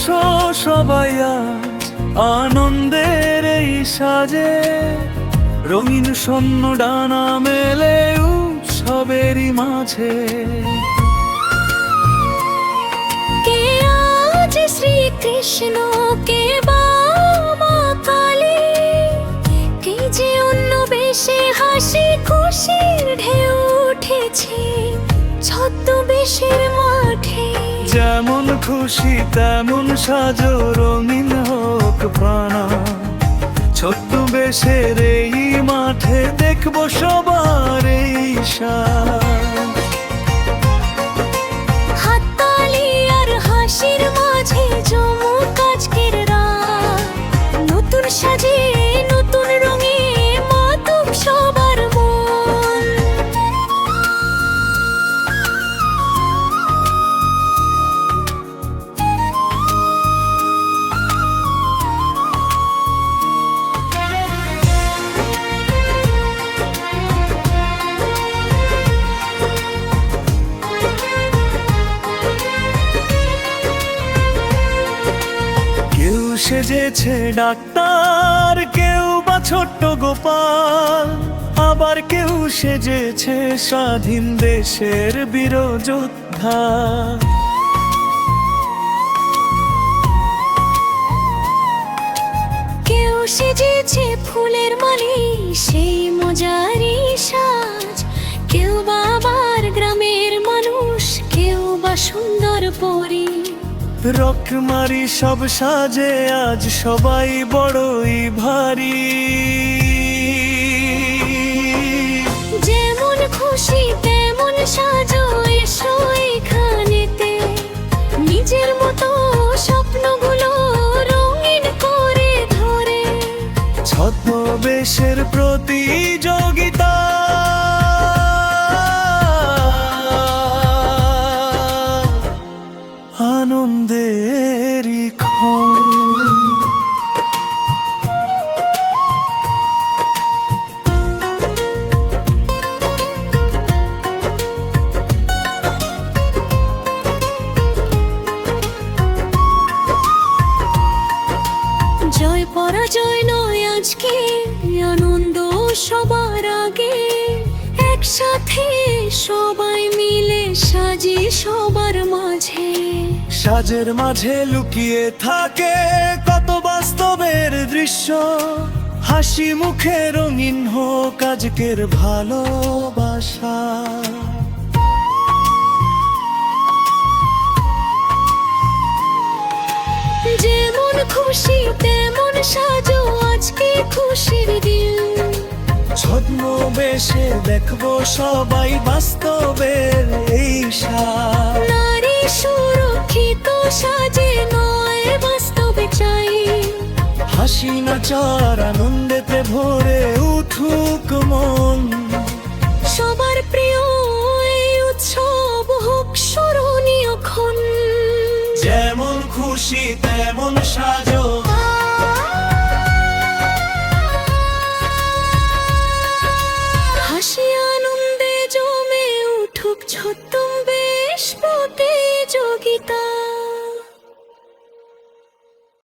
এসো সবাই আজ আনন্দের এই সাজে, রঙিন শূন্য ডানা মেলে উৎসবেরই মাঝে। কে আজ শ্রীকৃষ্ণ, কে বা মা কালী, কে যে অন্য বেশে হাসি খুশির ঢেউ উঠেছে ছদ্মবেশের মাঠে। যেমন খুশি তেমন সাজো, রঙিন হোক প্রাণা, ছোট্ট বেশের এই মাঠে দেখবো সবার এই সাজ। হাততালি আর হাসির মাঝে জমুক আজকের রাত, নতুন সাজে নতুন রঙে মাতুক সবার মন। কেউ সেজেছে ডাক্তার, কেউ বা ছোট্ট গোপাল, আবার কেউ সেজেছে স্বাধীন দেশের বীর যোদ্ধা। কেউ সেজেছে ফুলের মালি, সেই মজারি সাজ। কেউ বা আবার গ্রামের মানুষ, কেউ বা সুন্দর পরী। রকমারি সব সাজে আজ সবাই বড়ই ভারী। যেমন খুশি তেমন সাজো, এসো এখানেতে, নিজের মতো স্বপ্নগুলো রঙিন করে ধরে। ছদ্মবেশের প্রতিযোগিতা, আনন্দেরই ক্ষণ। জয় পরাজয় নয় আজকে, আনন্দ সবার আগে। একসাথে সবাই মিলে সাজি সবার মাঝে। সাজের মাঝে লুকিয়ে থাকে কত বাস্তবের দৃশ্য, হাসি মুখে রঙিন হোক আজকের ভালোবাসা। যেমন খুশি তেমন সাজো, আজকে খুশির দিন। ছদ্মবেশে দেখবো সবাই বাস্তবের এই সাজ। নারী সুরক্ষিত সাজে নয় বাস্তবে চাই। হাসি নাচার আনন্দেতে ভরে উঠুক মন। সবার প্রিয় এই উৎসব হোক স্মরণীয় ক্ষণ। যেমন খুশি তেমন সাজো, হাসি আনন্দে জমে উঠুক ছদ্মবেশ প্রতিযোগিতা।